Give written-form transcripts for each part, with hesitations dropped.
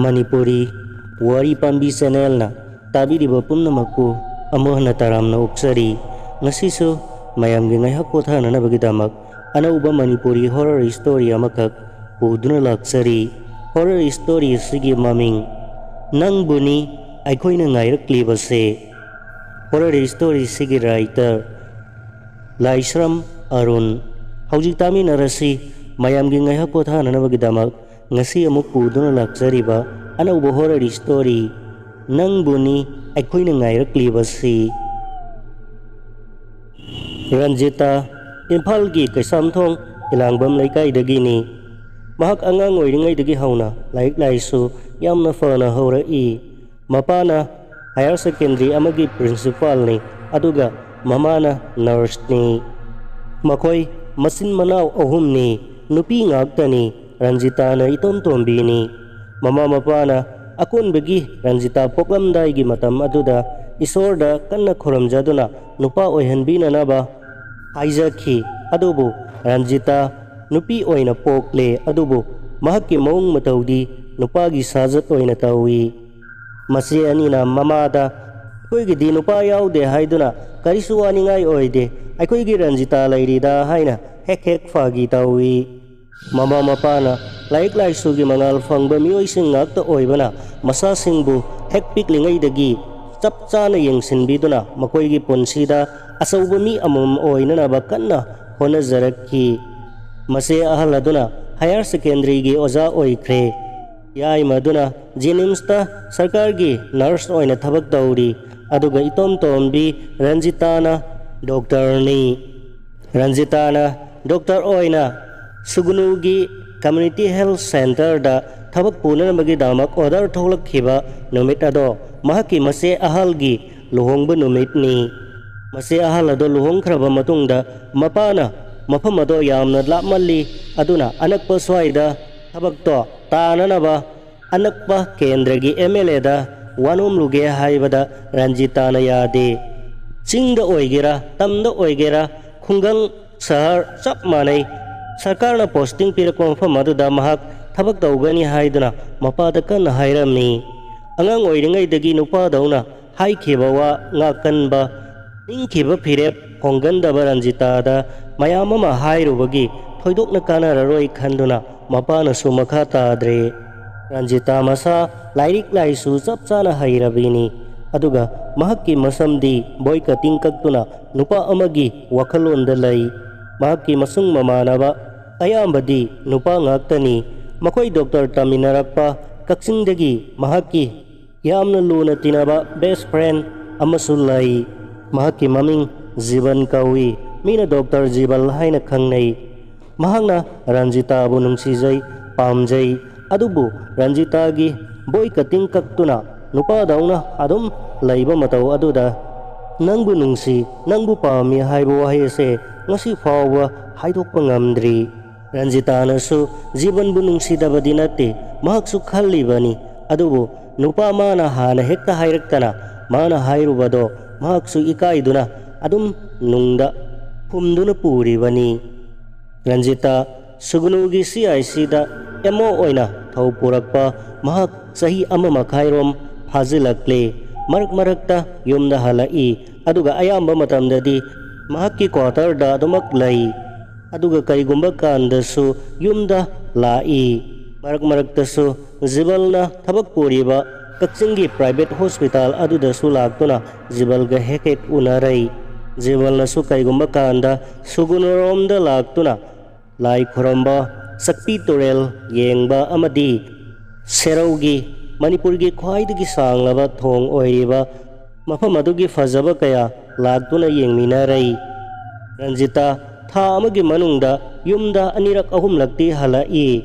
Manipuri Wari Pambi Channel na tabiriba pumnamakku amuhna taramna uksari ngasisu mayamgi ngaihak pothananabagidamak anauba Manipuri horror story amakak puduna laksari horror story sigi maming nangbuni aikoina ngairakliba horror story sigi writer Laisram Arun hawjik taminarasi mayamgi ngaihak pothananabagidamak ngasi amuk puduna laksariba anauba horror story nangbuni aikoina ngairakliba Ranjita Imphal gi Kaisamthong Ilangbam Leikaidagini mahak angang oiringaidagi hauna laik laisu yamna fana haurai mapana higher secondary amagi principal ni aduga mamana nurse ni makoi masin manaw ahum ni nupi ngagtani Ranjita na itomtombi ni mama mapana akun bagi Ranjita poklamdai gi matam aduda isorda kanna khoramjaduna nupa oihanbina naba haizaki adubu Ranjita nupi oina pokle adubu mahakki maung mataudi nupagi sajat oina tawi masi anina mamada koigi di nupa yaude haiduna karisu waningai oide aikoigi Ranjita lairida haina hek fagi tawi mama mapana laik laisugi mangal fangba mioising ngakta oibana masasingbu hek piklingaidagi chap chana yengsinbiduna makoigi punsida asauba mi amum oinanaba kanna honajarakki mase ahal aduna higher secondary gi oja oikhre yai maduna Jennings ta sarkar gi nurse oina thabak dauri aduga itomtombi Ranjita na doctor ni Ranjita na doctor oina Sugunu gi community health center da thabak punanabagi damak order tholakhiba numit ado mahaki mase ahal gi luhongba numit ni mase ahal ado luhongkhraba matungda mapana mafam ado yamna lapmalli aduna anakpa swaida thabak to tananaba anakpa kendra gi MLA da wanum luge haibada Ranjita na yade chingda oigera tamda oigera khungang sahar chap manai sarkarna posting pirakon mafam aduda mahak thabak tawgani haiduna mapada kanna hairamni angang oiringaidagi nupa dauna haikhiba wa ngakanba ningkhiba phirep hongandaba Ranjita da mayam ama hairubagi thoidokna kanararoi khanduna mapana su makha tadre Ranjita masa lairik laisu chap chana hairabini aduga mahakki masamdi boyka tingkaktuna nupa amagi wakhalonda lai mahakki masung mamanaba ayambadi nupa ngaktani makoi doctor taminarakpa kaksingdagi mahakki yamna luna tinaba best friend amasulai mahakki maming Jiban kawi mina doctor Jibal haina khangnai mahakna Ranjita bu nungsijai pamjai adubu Ranjita gi boy kating kaktuna nupa dauna adum laiba matau aduda nangbu nungsi nangbu pami haibu wahese ngasi fawa haidokpa ngamdri Ranjita nasu Jiban bu nungsidabadi nate mahaksu khallibani adubu nupa mana hana hekta hairaktana mana hairubado mahaksu ikaiduna adum nungda pumduna puribani Ranjita sugunugi CIC da emo oina thau purakpa mahak sahi ama makhairom phazilakle marakta yumda halai aduga ayamba matamdadi mahakki quarter da adumak lai aduga karigumba kandasu yumda lai maraktasu Jibalna thabak puriba Kaksingi private hospital aduda su laktuna Jibalga hekek unarai Jibalna su karigumba kanda sugunuromda laktuna lai khoramba sakpi torel yengba amadi seraugi Manipurgi khwaidagi sanglaba thong oiriba mafam adugi fazaba kaya laktuna yengminarai Ranjita tha amagi manungda yumda anirak ahumlakti halai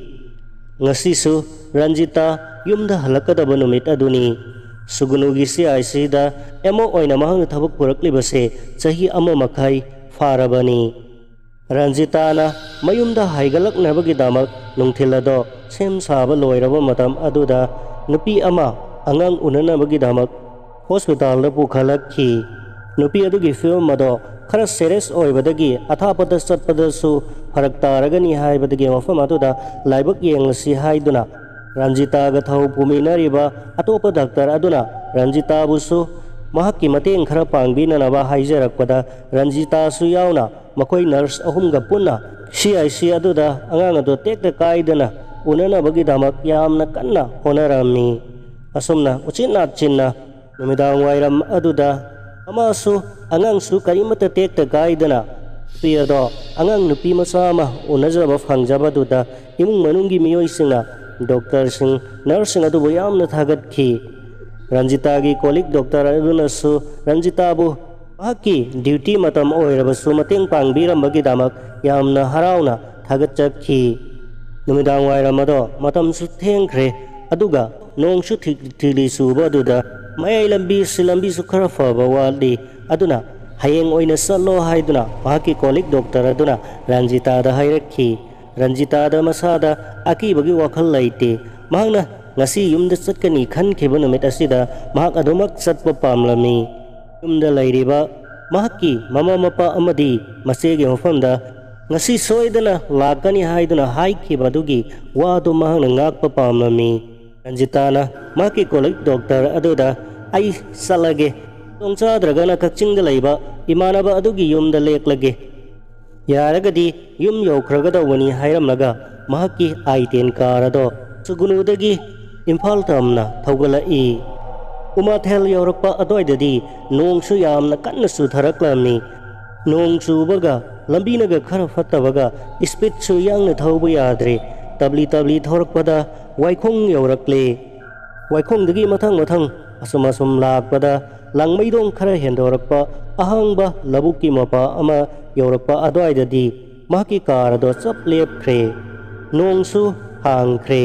ngasisu Ranjita yumda halakadaba numit aduni sugunugi CIC da emo oina mahangna thabak puraklibase chahi ama makhai farabani Ranjita na mayumda haigalaknabagi damak nungthilado sem saba loiraba matam aduda nupi ama angang unanabagi damak hospital da pukhalakhi nupi adugi film ado khara serious oibadagi athapada chatpadasu farak taragani haibadagi mafam aduda laibak yenglasi haiduna Ranjitaga thau puminariba atopa doctor aduna Ranjita busu mahakki mateng khara pangbinanaba haijarakpada Ranjita su yauna makoi nurse ahumga punna CIC aduda angang adu tekta kaidana unanabagi damak yamna kanna honarami asumna uchinna chinna numidang wairam aduda amasu angang su karimata tekta kaidana piado angang nupi masama unajaba phangjaba imung manunggi miyoi singa doctor sing nurse adu yamna thagat ki Ranjita gi colleague doctor aduna su Ranjita bu mahaki duty matam oirabasu mateng pangbiram bagi damak yamna harauna thagat chakhi numidang wairam ado matam su thengkhre aduga nong su thili suba aduda mai lambi su khara faba wali aduna hayeng oina sallo haiduna mahaki colleague doctor aduna Ranjita da hairakhi Ranjita da masada aki bagi wakhal laite mahangna ngasi yumda chatkani khankhiba numit asida mahak adumak chatpa pamlami yumda lairiba mahaki mama mapa amadi masege mafamda ngasi soidana lakani haiduna haikhiba dugi wadu mahangna ngakpa pamlami Ranjitana mahaki colleague doctor aduda ai salage tongcha dragana kakchingda laiba imanaba adugi yumda leklage yaragadi yum yaukhragadawani hairamlaga mahaki I-10 karado sugunudagi Imphal tamna thaugalai umathel yaurakpa adoidadi nongsu yamna kanna sutharaklamni nong chubaga lambinaga khara fattabaga speed su yangna thaubu yadre tabli thorakpada waikhong yaurakle waikhongdagi mathang asum lakpada langmaidong khara hendorakpa ahangba labuki mapa ama yaurakpa adoidadi mahaki karado chap lepkhre nongsu hangkhre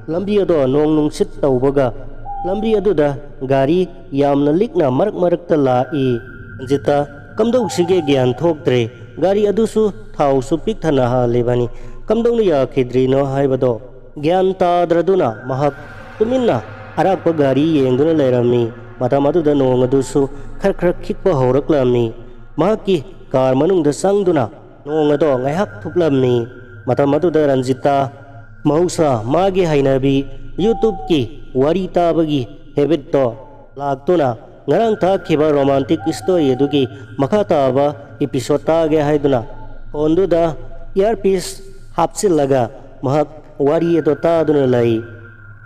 lambi ado nong nungsit taubaga lambi aduda gari yamna likna marak lai Ranjita kamdau sige gyan thoktre gari adusu thau su pik thana halebani kamdau ya khidrino haibado gyan tadraduna mahak tuminna arakpa gari yengduna leirami matam aduda nong adusu khar khikpa horaklamni mahaki kar manungda sangduna nong ado ngaihak thuplamni matam aduda Ranjita Mahusa magi hainabi YouTube ki wari tabagi habit to laktuna ngarang ta khiba romantic story edugi makha taba episode ta ge haiduna onduda earpiece hapsilaga mahak wari edo ta duna lai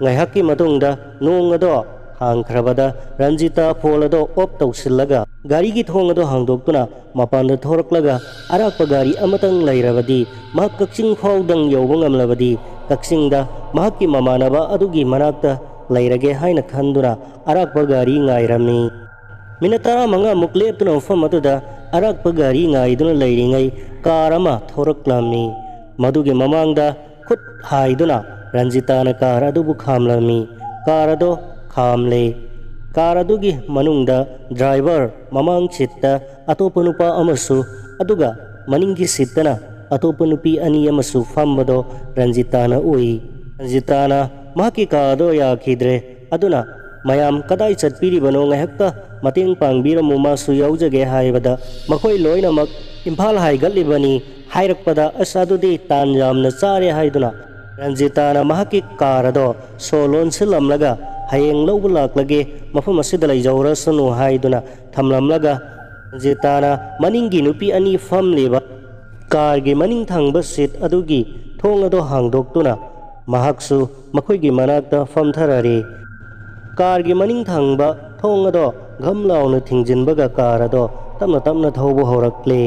ngaihaki matungda nong ado hangkhrabada Ranjita phol ado op tausilaga gari gi thong ado hangdoktuna mapanda thoraklaga arakpa gari amatang lairabadi mahak kakching phawdang yobungamlabadi Kaksingda mahaki mamanaba adugi manakta lairage haina khanduna arakpa gari ngairami minatara manga mukleptuna ufam atuda arakpa gari ngaiduna lairingai karama thoraklamni madugi mamangda khut haiduna Ranjitana kar adubu khamlami karado khamle karadugi manungda driver mamang chitta atopanupa amasu aduga maningi sittana atopanupi ani amasu fambado Ranjitana ui Ranjitana mahaki kado ya khidre aduna mayam kadai chatpiribano ngaihakta mateng pangbiramu masu yaujage haibada makhoi loinamak Imphal haigatlibani hairakpada asadudi tanjamna chare haiduna Ranjitana mahaki karado solon silamlaga hayeng lawbu laklage mafam asida laijawrasanu haiduna thamlamlaga Ranjitana maningi nupi ani famliba kargi maning thangba seat adugi thong ado hangdoktuna mahaksu makhoigi manakta famtharari kargi maning thangba thong ado ghamlauna thingjinbaga kar ado tamna thaubu horakle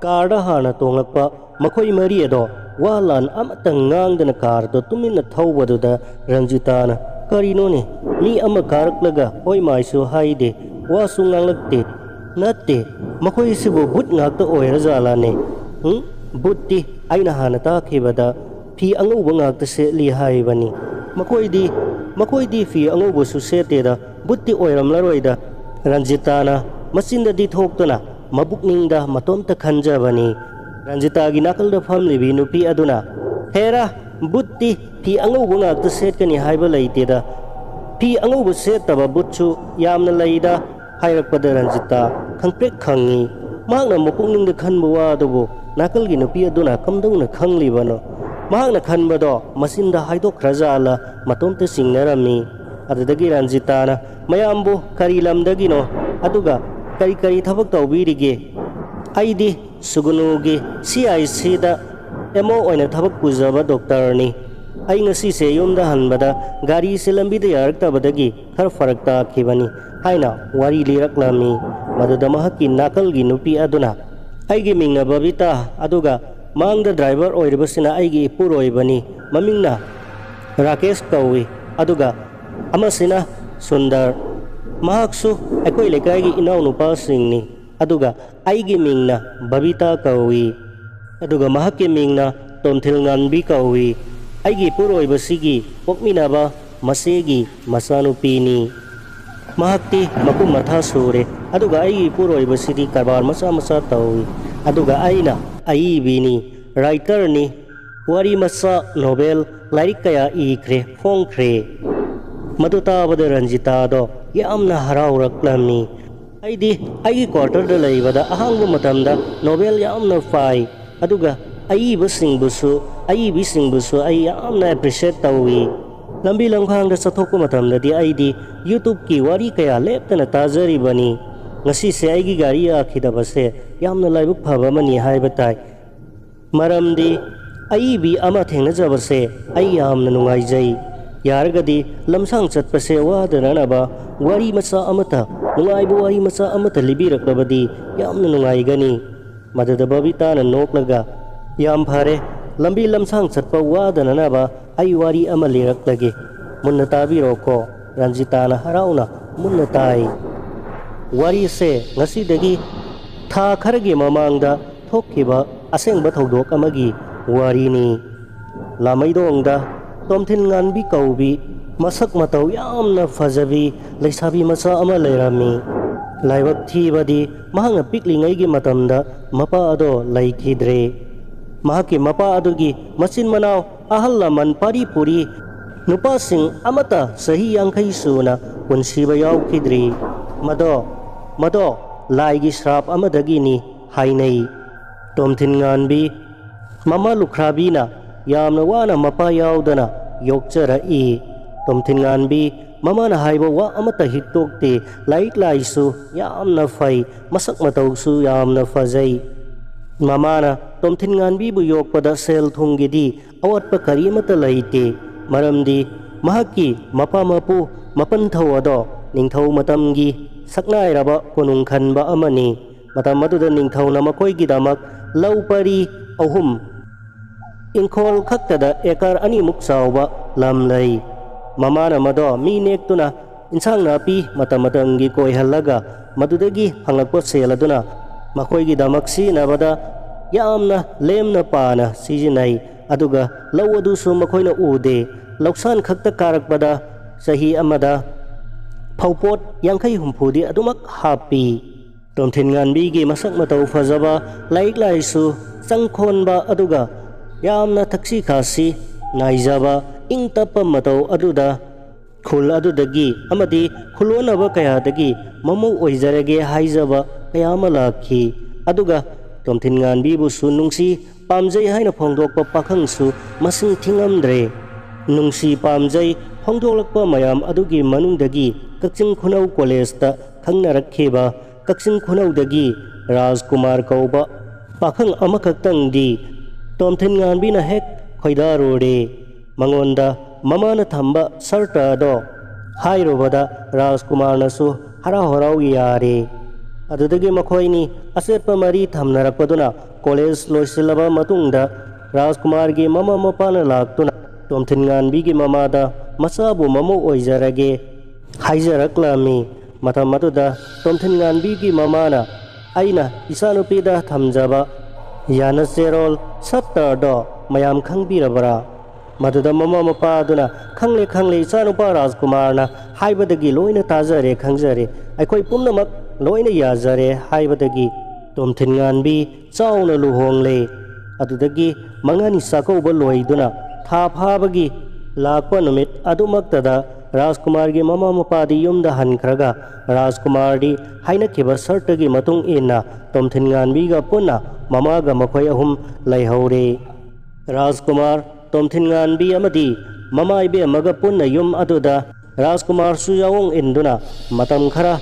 karda hana tonglakpa makhoi mari ado walan amatang ngangdana kar do tuminna thaubaduda Ranjitana karinone mi ama karaklaga hoi maisu haide wasu nganglakte natte makhoi sibu but ngakta oirazalane butti aina hana takhibada fi angauba ngakta setli haibani makoidi fi angauba su seteda butti oiramlaroida Ranjitana machinda di thoktuna mabukningda matomta khanjabani Ranjita gi nakalda famlibi nupi aduna hera butti fi angauba ngakta setkani haiba laiteda fi angauba settaba butchu yamna laida hairakpada Ranjita khangprek khangi magna mapukningda khanba wadubu nakalgi nupi aduna kamdawna khanglibano mahakna khanbado masinda haidokhrajala matomte singnarami adudagi Ranjitana mayambu kari lamdagino aduga kari kari thabak tawbirige aidi sugunugi CIC da emo oina thabak pujaba doctor ni ai ngasi se yumda hanbada gari se lambi da yaraktabadagi khar farakta khibani haina wari liraklami maduda mahaki nakalgi nupi aduna aigi mingna Babita aduga mangda driver oiribasina aigi ipuroibani mamingna Rakesh kawi aduga amasina Sundar mahaksu ekoi lekaigi inau nupa singni aduga aigi mingna Babita kawi aduga mahaki mingna Tomthil Nganbi kawi aigi ipuroibasigi pokminaba masegi masanupini mahakti maku matha sure aduga aigi ipuroibasidi karbar masa tawi aduga aina aibini writer ni wari masa novel lairik kaya ikhre phongkhre maduta bada Ranjita do yamna harauраklami aidi aigi quarter da leibada ahangbu matamda novel yamna fai aduga aibi singbusu ai yamna appreciate tawi lambi lamkhang da sathokku matamda di aidi YouTube ki wari kaya leptana tajari bani ngasi se aigi gari akhidabase yamna laibuk phaba mani haibatai maramdi aibi ama thengna jabase ai yamna nungaijai yargadi lamsang chatpase wadanaba wari masa amata nungaibu wari masa amata libiraklabadi yamna nungaigani madada Babita na noklaga yam phare lambi lamsang chatpa wadanaba ai wari ama liraklage munna tabiroko Ranjita na harauna munna tai wari se ngasi dagi tha khargi mamangda thokkiba asengba thodok amagi wari ni lamaidongda Tomthil Nganbi kaubi masak matau yamna fajabi leisabi masa ama leirami laibak thibadi mahanga piklingai gi matamda mapa ado laikhidre mahaki mapa adugi masin manau ahal laman pari puri nupa sing amata sahi yankhai suna punsiba yaukidri mado laigi shrap amadagi ni hainai Tomthil Nganbi mama lukhrabina yamna wana mapa yaudana yokchara i Tomthil Nganbi mama na haiba wa amata hitokte laik laisu yamna fai masak matau su yamna fajai mama na Tomthil Nganbi bu yokpada sel thungidi awatpa karimata laite maramdi mahaki mapa mapu mapan thawado ningthau matamgi saknai raba konung khanba amani matam maduda ningthau na makoi gidamak laupari ahum ingkhol khaktada ekar ani muk sauba lamlai mamana mado mi nektuna insang napi matamatangi koi halaga madudagi hangakpo seladuna makoi gidamak si nabada yamna lemna pana sijinai aduga law adu su makoina ude loksan khakta karakpada sahi amada phaupot yankhai humphudi adumak happy Tomthil Nganbi gi masak matau fajaba laik laisu changkhonba aduga yamna thaksi khasi naijaba ingtapa matau aduda khul adudagi amadi khulonaba kaya dagi mamu oijarage haijaba kayama lakhi aduga Tomthil Nganbi bu sunungsi pamjai haina phongdokpa pakhangsu masing thingamdre nungsi pamjai phongdoklakpa mayam adugi manungdagi Kakching Khunau College ta khangnarakhiba Kakching Khunau dagi Rajkumar kauba pakhang amakaktang di Tomthil Nganbi na hek khoidarode mangonda mamana thamba sarta do hairobada Rajkumar nasu hara horau yare adudagi makhoini asetpa mari thamnarakpaduna college loisilaba matungda Rajkumar gi mama mapana laktuna Tomthil Nganbi gi mamada masabu mamu oijarage haijaraklami matam matuda Tomthil Nganbi gi mamana aina isanupida thamjaba yana serol satta do mayam khangbirabara maduda mama mapa aduna khangle isanupa Rajkumar na haibadagi loina tajare khangjare aikoi pumnamak loina yazare haibadagi Tomthil Nganbi chauna luhongle adudagi mangani sakauba loiduna tha phabagi lakpa numit adumaktada Rajkumar gi mama mapadi yumda hankhraga Rajkumar di haina kiba sartagi matung inna Tomthil Nganbi ga punna mama ga makhoi ahum laihore Rajkumar Tomthingan bi amadi mamai be maga punna yum aduda Rajkumar su yaung induna matam khara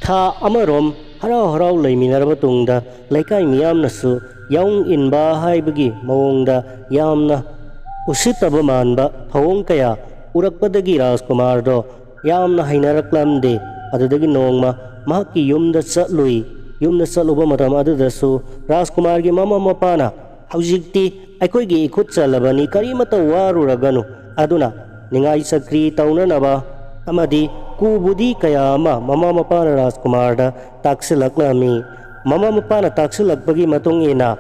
tha amarom harau harau leiminarba tungda laikai miyamna su yaung inba haibagi mawongda yamna usitaba manba thawong kaya urakpadagi Rajkumar do yamna hainaraklamde adudagi nongma mahaki yumda chatlui yumna chatluba matam adudasu Rajkumar gi mama mapana haujikti aikoigi ikhut chalabani karimata waruraganu aduna ningai sakri taunanaba amadi kubudi kaya ama mama mapana Rajkumar da taksilaknami mama mapana taksilakpagi matung ina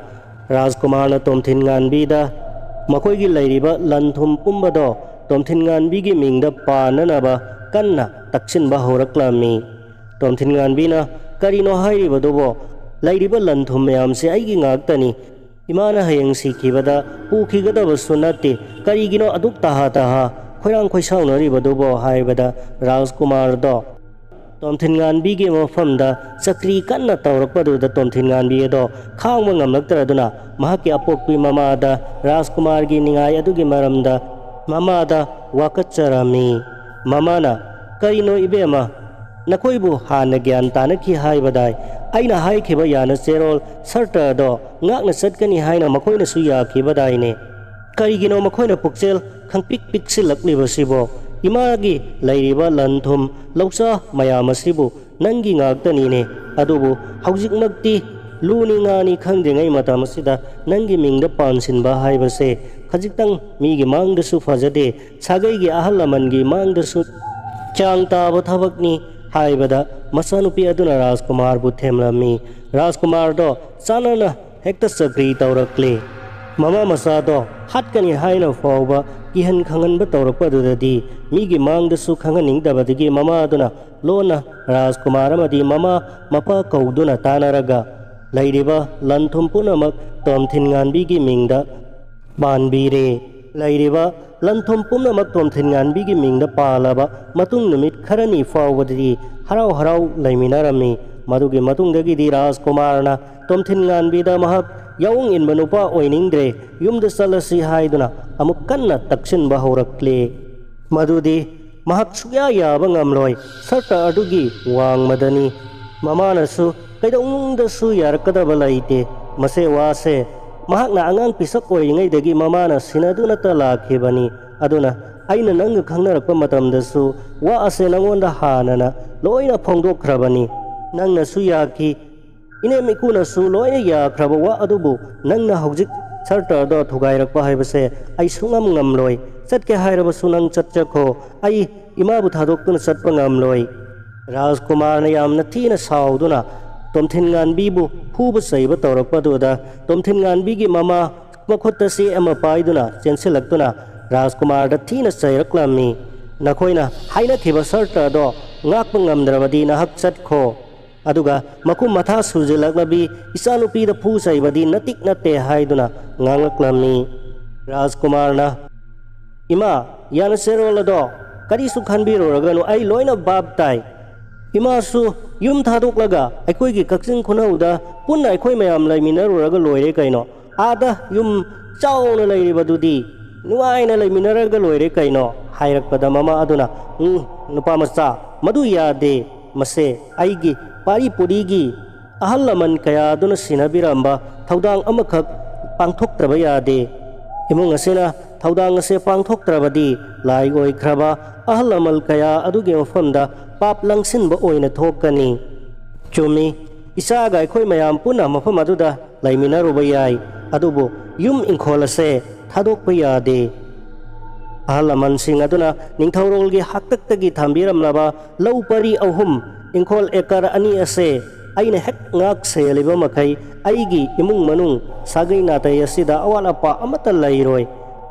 Rajkumar na Tomthingan bi da makoigi lairiba lanthum pumbado Tomthingan bi gi mingda pananaba kanna taksinba horaklami Tomthingan bi na karino hairibadobo lairiba lanthum mayamse aigi ngaktani imana hayang sikhibada pukhigada sunati karigino aduk taha taha khoirang khoisaunaribadobo haibada Rajkumar do Tomthingan bi gi mafamda chakri kanna tawrakpaduda Tomthingan bi do khangma ngamlaktraduna mahaki apokpi mama da Rajkumar gi ningai adugi maramda mama da wakacharami mamana karino ibema nakoibu hana gyan tanaki haibadai aina haikhiba yana cherol sarta do ngakna satkani haina makoina suya khibadai ne karigino makoina pukchel khangpik piksilakliba sibo imagi lairiba lanthum lausa mayamasibu nangi ngaktani ne adubu haujikmakti luni ngani khangdengai matamasida nangi mingda pansinba haibase khajiktang migi mangdasu fajade sagai gi ahalamangi mangdasu chang taba thabakni haibada masanupi aduna Rajkumar bu themlami Rajkumar do chanana hekta sakri tawrakle mama masa do hatkani haina fawba ihan khangan ba tawrakpadudadi migi mangdasu khanganingdabadigi mama aduna lona Rajkumar amadi mama mapa kauduna tanaraga lairiba lanthum punamak Tomthingan bi gi mingda banbire lairiba lanthum punamak Tomthingan bi gi mingda palaba matung numit kharani fawbadi harau harau laiminarami madugi matungdagi di Rajkumar na Tomthingan bi da mahak yaung in manupa oiningdre yumda salasi haiduna amuk kanna taksinba horakle madudi mahak sugya yaba ngamloi sarta adugi wang madani mamanasu kaidongdasu yarkadaba laite mase wase mahakna angang pisak oingaidagi mamana sinaduna talakhibani aduna aina nang khangnarakpa matamdasu wa ase nangonda hanana loina phongdokhrabani nangna suyaki ine mikuna su loina yakhraba wa adubu nangna hojik sarta do thugairakpa haibase ai sungam ngamloi chatke hairaba sunang chatchakho ai imabu thadokuna chatpa ngamloi Rajkumar na yamna thina sauduna Tomthingan bi bu huba saiba tawrakpaduda Tomthingan bi gi mama makhutta si ama paiduna chensilaktuna Rajkumar da thina sairaklammi nakoina haina khiba sarta do ngakpa ngamdrabadi na hak chatkho aduga makum matha sujilaknabi isanupi da phu saibadi natik natte haiduna ngangaklammi Rajkumar na ima yana serola do kari su khanbiro raganu ai loina babtai ima su yum thadoklaga aikoi gi kaksin khunauda punna aikoi mayam laiminaruraga loire kaino ada yum chauna lairibadudi nuaina laiminaraga loire kaino hairakpada mama aduna nupa macha madu yade mase aigi pari purigi ahalaman kaya aduna sinabiramba thaudang amakhak pangthoktraba yade imung asena thaudang ase pangthoktrabadi lai oi khraba ahalamal kaya aduge mafamda pap langsinba oina thokani chumi isaga aikoi mayam puna mafam aduda laiminaruba yai adubu yum ingkholase thadokpa yade ahalaman sing aduna ningthaurolgi haktaktagi thambiramlaba laupari ahum ingkhol ekar ani ase aina hek ngak seliba makai aigi imung manung sagai natai asida awal apa amata lairoi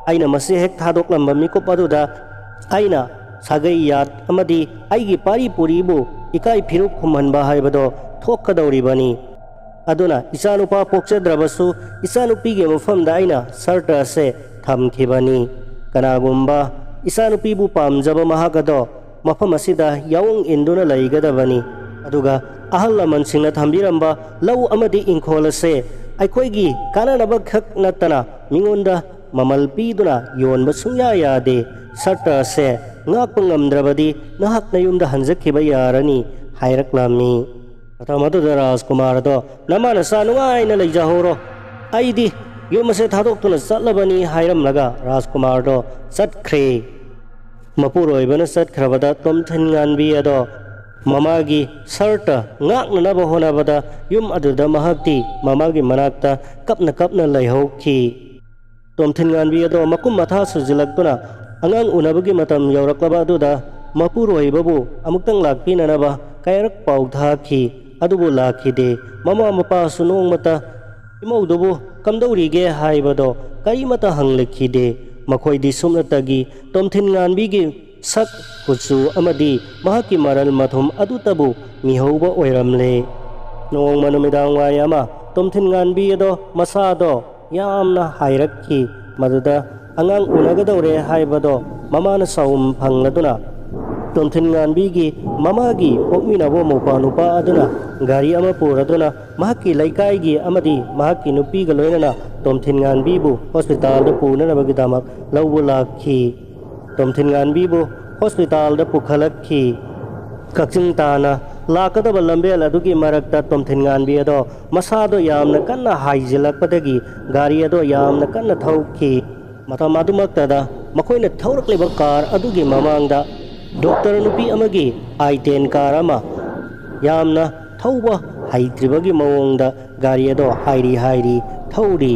aina masi hek thadoklamba mikop aduda aina sagai yat amadi aigi pari puribu ikai phiruk khumhanba haibado thokkadauribani aduna isanupa pokchadrabasu isanupige mafamda aina sarta ase thamkhibani kanagumba isanupibu pamjaba mahakado mafam asida yaung induna laigadabani aduga ahalaman singna thambiramba lau amadi ingkholase aikoigi kananaba khak natana mingonda mamal piduna yonba sungya yade sarta se ngakpa ngamdrabadi nahak na yumda hanjakhiba yarani hairaklammi matamadu Rajkumar do namana sa nungaina leijahoro aidi yumase thadoktuna chatlabani hairamlaga Rajkumar do chatkre mapuroibana chatkrabada Tomthin Nganbi ado mamagi sarta ngaknanaba honabada yum aduda mahakti mamagi manakta kapna laihokhi Tomthin Nganbi ado makum matha sujilaktuna angang unabagi matam yauraklaba aduda mapuroibabu amuktang lakpinanaba kairak pau thakhi adubu lakhide mama mapa sunong mata imaudubu kamdaurige haibado karimata hanglekhide makhoi sumnatagi Tomthin Nganbi gi sak kuchu amadi mahaki maral mathum adutabu mihauba oiramle nong manumidang wayama Tomthin Nganbi ado masado yamna hairakhi maduda angang unagadore haibado mamana saum phangladuna Tomthin Nganbi gi mamagi okminabo mopanupa aduna gari ama puraduna mahaki laikai gi amadi mahaki nupi ga loinana Tomthin Nganbi bu hospital da punanabagi damak lawulakhi Tomthin Nganbi bu hospital da pukhalakhi kakching tana lakadaba lambel adugi marakta Tomthin Nganbi ado masado yamna kanna haijilakpadagi gari ado yamna kanna thawkhi matam adumaktada makoina thawrakliba car adugi mamangda doctor nupi amagi I10 car ama yamna thawba haitribagi mawongda gari ado hairi thawri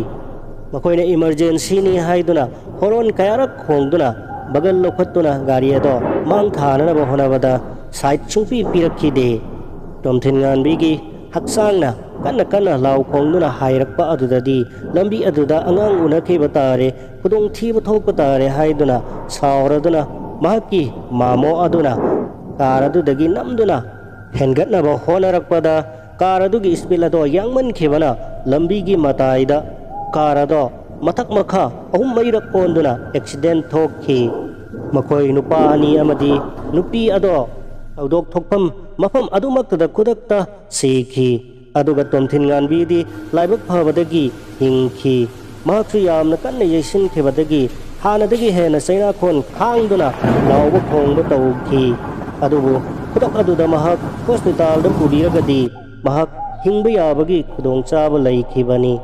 makoina emergency ni haiduna horon kayarak khongduna bagal lokhatuna gari ado mang thananaba honabada side chungpi pirakhide Tomthin Nganbi gi haksangna kanna law khongduna hairakpa adudadi lambi aduda angang unakhiba tare khudong thiba thokpa tare haiduna sauraduna mahaki mamo aduna karadudagi namduna hengatnaba honarakpada karadugi spilado yangman khibana lambi gi mataida karado mathak makha ahum mairak onduna accident thokhi makhoi nupa ani amadi nupi ado audok thokpam mafam adumaktada kudakta sikhi aduga Tomthin Nganbi di laibak phabadagi hingkhi mahaksu yamna kanna yaisin khibadagi hanadagi hena saina khon khangduna lawba khongba tawkhi adubu kudak aduda mahak hospital da pudiragadi mahak hingba yabagi khudongchaba laikhibani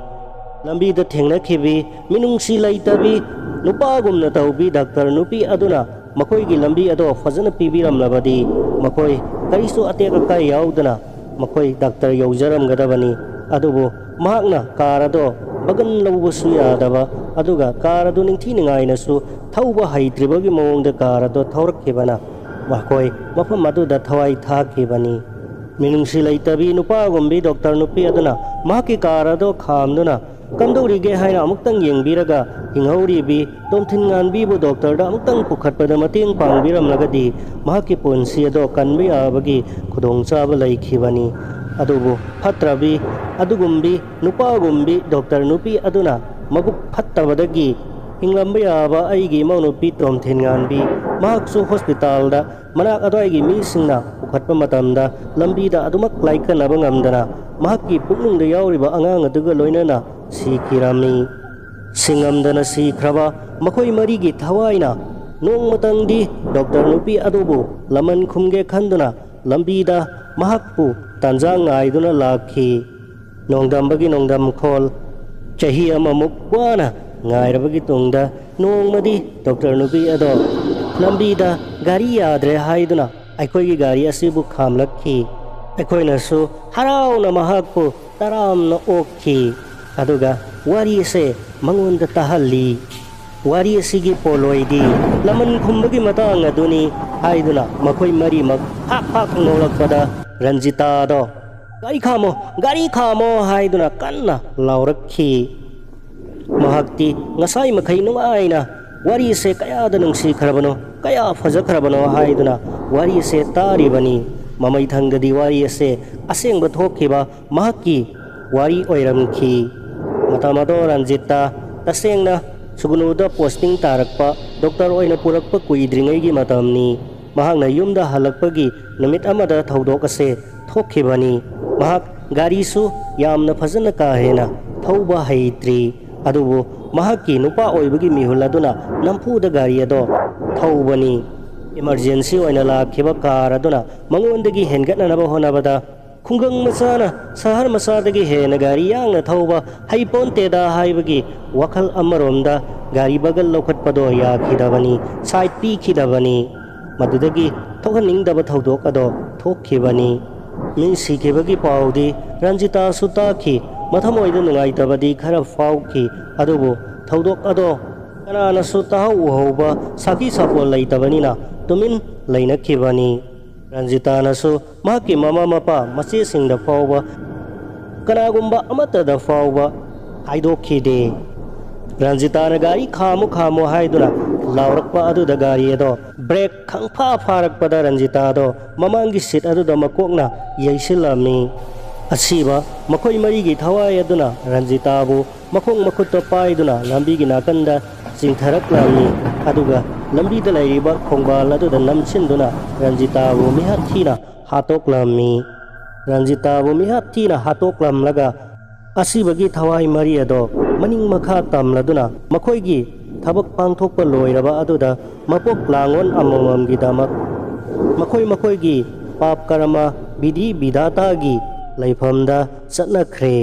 lambi da thengnakibi minungsi laitabi nupagumna tawbi doctor nupi aduna makoi gi lambi ado fazana pibiramlabadi makoi karisu ateka kai yaudana makoi doctor yaujaram gadabani adubu mahakna karado bagan lawbusu yadaba aduga karado ningthi ningainasu thauba haitribagi mawongda karado thawrakhibana makoi mafam aduda thawai thakibani minungsi laitabi nupagumbi doctor nupi aduna mahaki karado khamduna kamdaurige haina amuktang yengbiraga hinghauribi Tomthin Nganbi bu doctor da amuktang pukhatpada mateng pangbiramlagadi mahaki punsi ado kanbi abagi khudongchaba laikhibani adubu phatrabi adugumbi nupagumbi doctor nupi aduna magup phattabadagi hinglamba yaba aigi maunupi Tomthin Nganbi mahaksu hospital da manak ado aigi misingna pukhatpa matamda lambi da adumak laikanaba ngamdana mahaki puknungda yauriba angang aduga loinana sikhirami singamdana sikhraba makhoi marigi thawaina nongmatangdi doctor nupi adubu laman khumge khanduna lambida mahakpu tanjang ngaiduna lakhi nongdambagi nongdam khol chahi amamuk wana ngairabagi tungda nongmadi doctor nupi ado lambida gari yadre haiduna aikoi gari asibu khamlakhi aikoina su harauna mahakpu taramna okhi aduga wari se mangonda tahalli wari sigi poloidi laman khumbagi matang aduni haiduna makhoi mari mak hak nolakpada Ranjita do gari khamo haiduna kanna laurakhi mahakti ngasai makhai nungaina wari se kaya da nungsi kharabano kaya fajakharabano haiduna wari se taribani mamai thangadi wari se asengba thokhiba mahaki wari oiramkhi matamado Ranjita tasengna sugunuda posting tarakpa doctor oina purakpa kuidringai gi matamni mahakna yumda halakpagi namit amada thaudok ase thokhibani mahak gari su yamna phajana ka hena thauba haitri adubu mahaki nupa oibagi mihul aduna nampuda gari ado thawbani emergency oina lakhiba car aduna mangondagi hengatnanaba honabada khungang masana sahar masadagi hena gari yangna thawba haiponteda haibagi wakhal amaromda gari bagal lokhatpado yakhidabani side pikhidabani madudagi thokaningdaba thodok ado thokkhibani mi sikhibagi paudi Ranjita sutaki mathamoida nungaitabadi khara fauki adubu thodok ado kanana sutahau uhoba saki sapol laitabani na tumin lainakhibani Ranjita nasu mahaki mama mapa masi singda fauba kanagumba amatada fauba haidokhide Ranjita na gari khamu haiduna laurakpa aduda gari ado break khangpha pharakpada Ranjita ado mamangi seat aduda makokna yaisilami asiba makhoi marigi thawai aduna Ranjita bu makhong makhutta paiduna lambi gi nakanda singtharaklami aduga lambi da lairiba khongbal aduda namchinduna Ranjita bu mihathina hatoklami Ranjita bu mihathina hatoklamlaga asibagi thawai mari ado maning makha tamladuna makhoi gi thabak pangthokpa loiraba aduda mapok langon amomam gi damak makhoi gi pap karama bidhi bidata gi laifamda chatnakhre